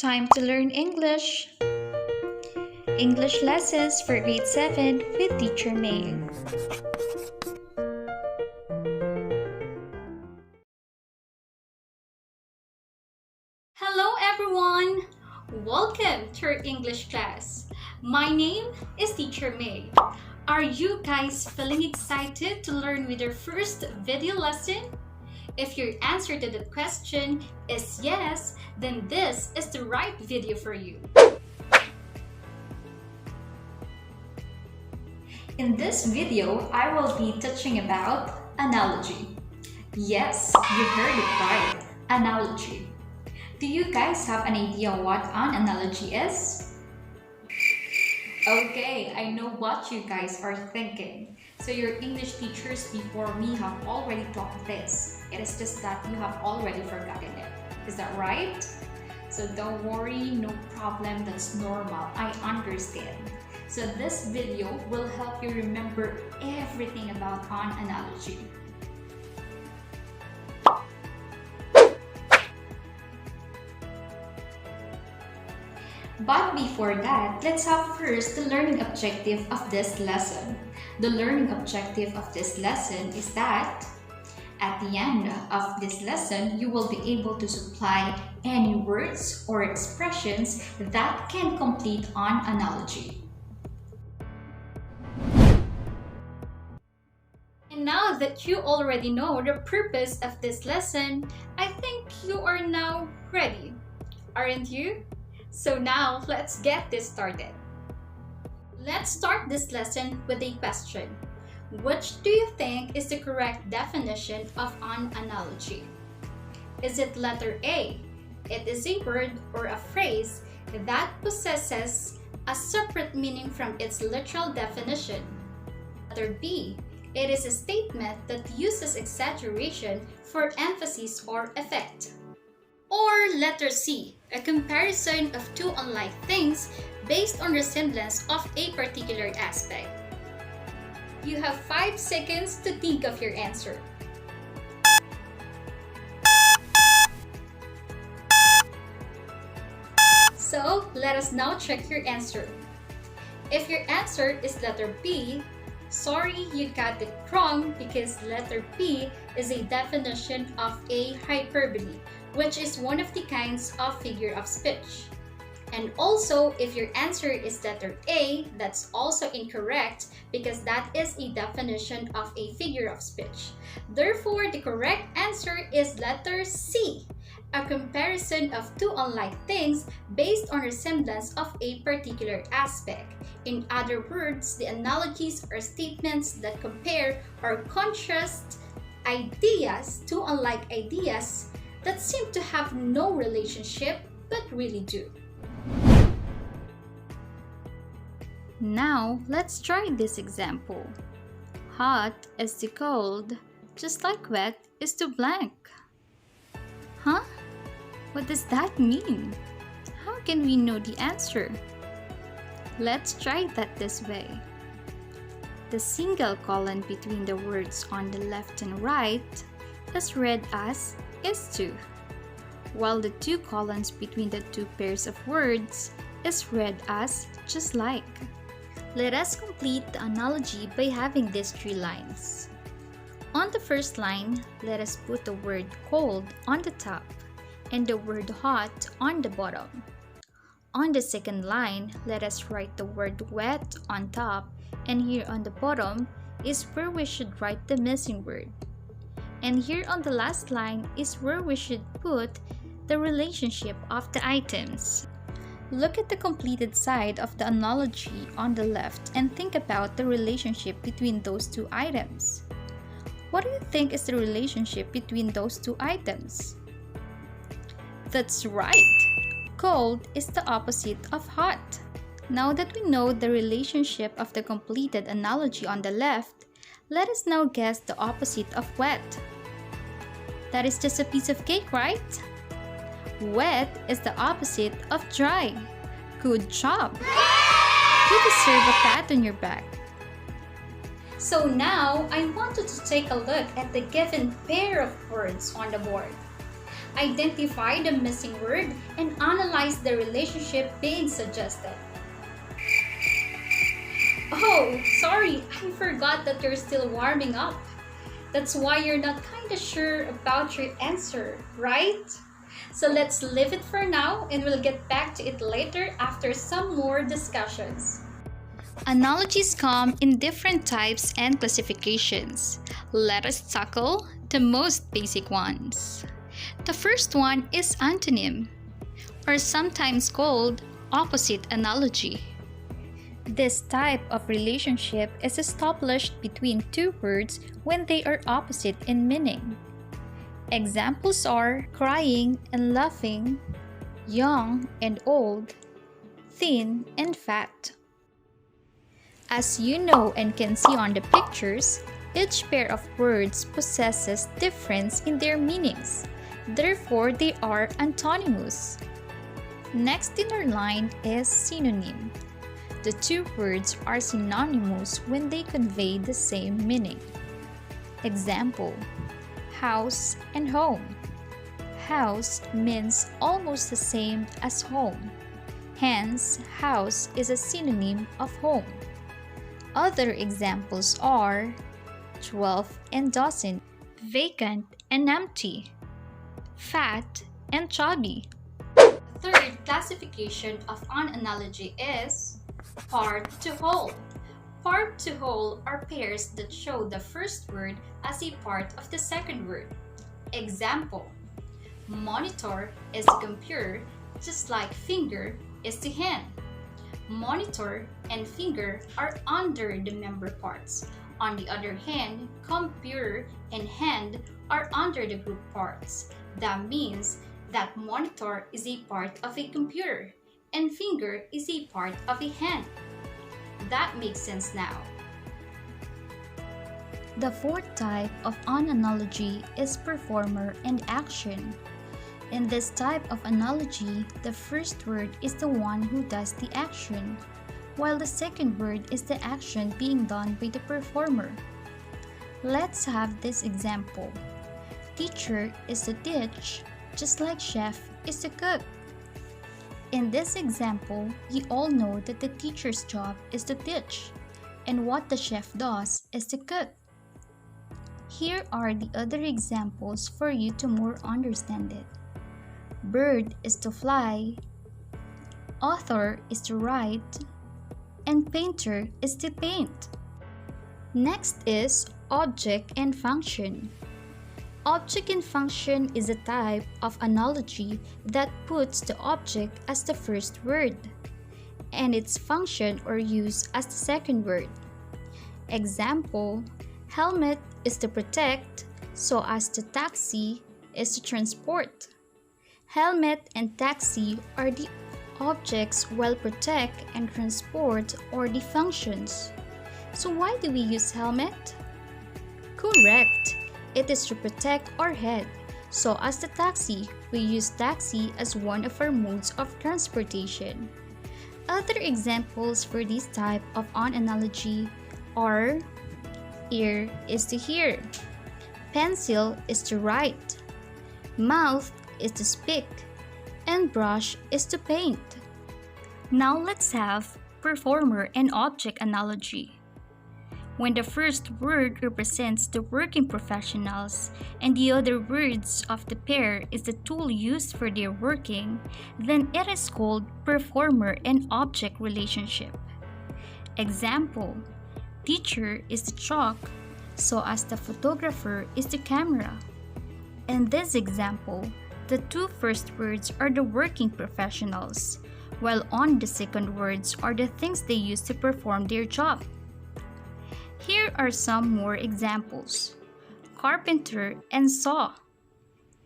Time to learn English! English lessons for grade 7 with Teacher May. Hello everyone! Welcome to our English class. My name is Teacher May. Are you guys feeling excited to learn with your first video lesson? If your answer to the question is yes, then this is the right video for you. In this video, I will be touching about analogy. Yes, you heard it right, analogy. Do you guys have an idea what an analogy is? Okay, I know what you guys are thinking. So your English teachers before me have already taught this. It is just that you have already forgotten it. Is that right? So don't worry, no problem, that's normal. I understand. So this video will help you remember everything about an analogy. But before that, let's have first the learning objective of this lesson. The learning objective of this lesson is that at the end of this lesson, you will be able to supply any words or expressions that can complete an analogy. And now that you already know the purpose of this lesson, I think you are now ready, aren't you? So now, let's get this started. Let's start this lesson with a question. Which do you think is the correct definition of an analogy? Is it letter A? It is a word or a phrase that possesses a separate meaning from its literal definition. Letter B. It is a statement that uses exaggeration for emphasis or effect. Or letter C, a comparison of two unlike things based on resemblance of a particular aspect. You have 5 seconds to think of your answer. So, let us now check your answer. If your answer is letter B, sorry, you got it wrong because letter B is a definition of a hyperbole, which is one of the kinds of figure of speech. And also, if your answer is letter A, that's also incorrect because that is a definition of a figure of speech. Therefore, the correct answer is letter C, a comparison of two unlike things based on resemblance of a particular aspect. In other words, the analogies are statements that compare or contrast ideas, two unlike ideas that seem to have no relationship but really do. Now, let's try this example. Hot is to cold, just like wet is to blank. Huh? What does that mean? How can we know the answer? Let's try that this way. The single colon between the words on the left and right is read as is to, while the two colons between the two pairs of words is read as just like. Let us complete the analogy by having these 3 lines. On the first line, let us put the word cold on the top and the word hot on the bottom. On the second line, let us write the word wet on top, and here on the bottom is where we should write the missing word. And here on the last line is where we should put the relationship of the items. Look at the completed side of the analogy on the left and think about the relationship between those two items. What do you think is the relationship between those two items? That's right! Cold is the opposite of hot. Now that we know the relationship of the completed analogy on the left, let us now guess the opposite of wet. That is just a piece of cake, right? Wet is the opposite of dry. Good job! You deserve a pat on your back. So now, I want you to take a look at the given pair of words on the board. identify the missing word, and analyze the relationship being suggested. Oh, sorry, I forgot that you're still warming up. That's why you're not kinda sure about your answer, right? So let's leave it for now and we'll get back to it later after some more discussions. Analogies come in different types and classifications. Let us tackle the most basic ones. The first one is antonym, or sometimes called opposite analogy. This type of relationship is established between two words when they are opposite in meaning. Examples are crying and laughing, young and old, thin and fat. As you know and can see on the pictures, each pair of words possesses difference in their meanings. Therefore, they are antonymous. Next in our line is synonym. The two words are synonymous when they convey the same meaning. Example: house and home. House means almost the same as home. Hence, house is a synonym of home. Other examples are 12 and dozen, vacant and empty, fat and chubby. Third classification of an analogy is part to whole. Part to whole are pairs that show the first word as a part of the second word. Example: monitor is the computer, just like finger is the hand. Monitor and finger are under the member parts. On the other hand, computer and hand are under the group parts. That means that monitor is a part of a computer and finger is a part of a hand. That makes sense now. The fourth type of an analogy is performer and action. In this type of analogy, the first word is the one who does the action, while the second word is the action being done by the performer. Let's have this example. Teacher is to teach, just like chef is to cook. In this example, we all know that the teacher's job is to teach, and what the chef does is to cook. Here are the other examples for you to more understand it. Bird is to fly, author is to write, and painter is to paint. Next is object and function. Object and function is a type of analogy that puts the object as the first word and its function or use as the second word. Example: helmet is to protect, so as the taxi is to transport. Helmet and taxi are the objects, while protect and transport are the functions. So why do we use helmet? Correct! It is to protect our head. So as the taxi, we use taxi as one of our modes of transportation. Other examples for this type of an analogy are ear is to hear, pencil is to write, mouth is to speak, and brush is to paint. Now let's have performer and object analogy. When the first word represents the working professionals and the other words of the pair is the tool used for their working, then it is called performer and object relationship. Example: teacher is the chalk, so as the photographer is the camera. In this example, the two first words are the working professionals, while on the second words are the things they use to perform their job. Here are some more examples: carpenter and saw,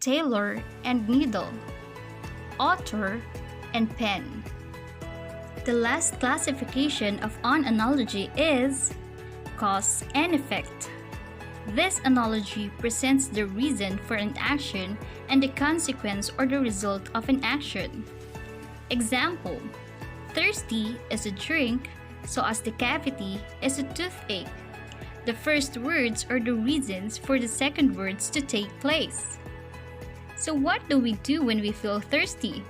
tailor and needle, author and pen. The last classification of an analogy is cause and effect. This analogy presents the reason for an action and the consequence or the result of an action. Example: thirsty is a drink, so as the cavity is a toothache. The first words are the reasons for the second words to take place. So what do we do when we feel thirsty?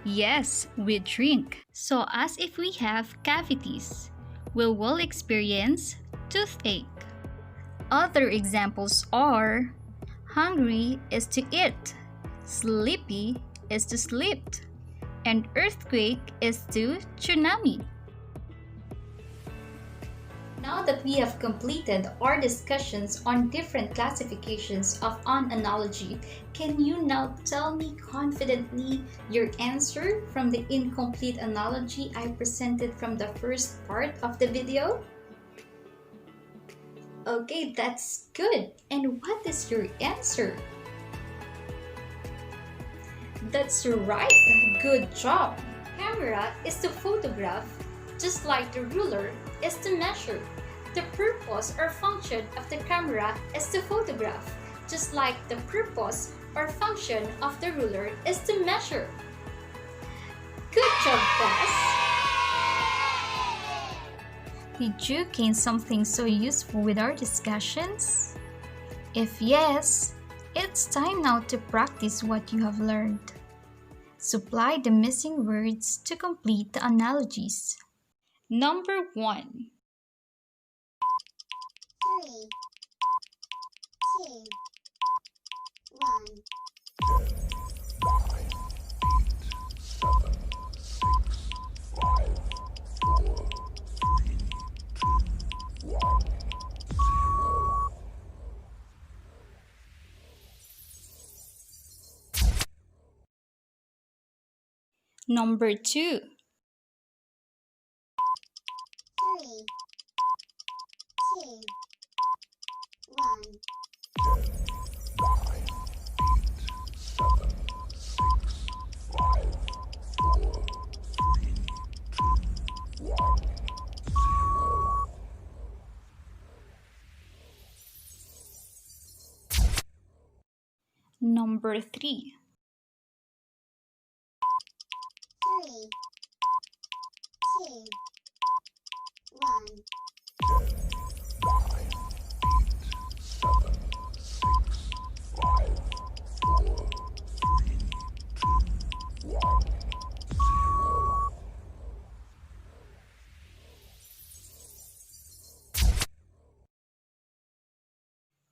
Yes, we drink. So as if we have cavities, we will experience toothache. Other examples are hungry is to eat, sleepy is to sleep, and earthquake is to tsunami. Now that we have completed our discussions on different classifications of an analogy, can you now tell me confidently your answer from the incomplete analogy I presented from the first part of the video? Okay, that's good. And what is your answer? That's right. Good job. Camera is to photograph, just like the ruler is to measure. The purpose or function of the camera is to photograph, just like the purpose or function of the ruler is to measure. Good job, class! Did you gain something so useful with our discussions? If yes, it's time now to practice what you have learned. Supply the missing words to complete the analogies. Number 1. 3, 2, 1. Number 2. 3, 2, 1. Number 3. 3, 2, 1.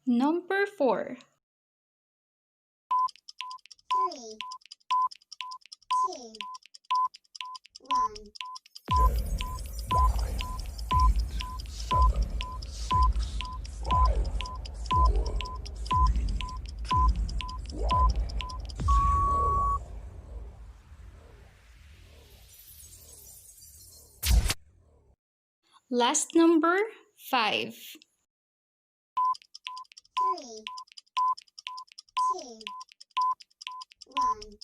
Number 4. 3, 2, 1. Last number 5. 3, 2, 1.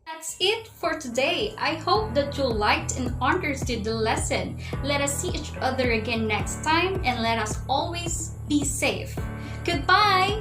That's it for today. I hope that you liked and understood the lesson. Let us see each other again next time, and let us always be safe. Goodbye!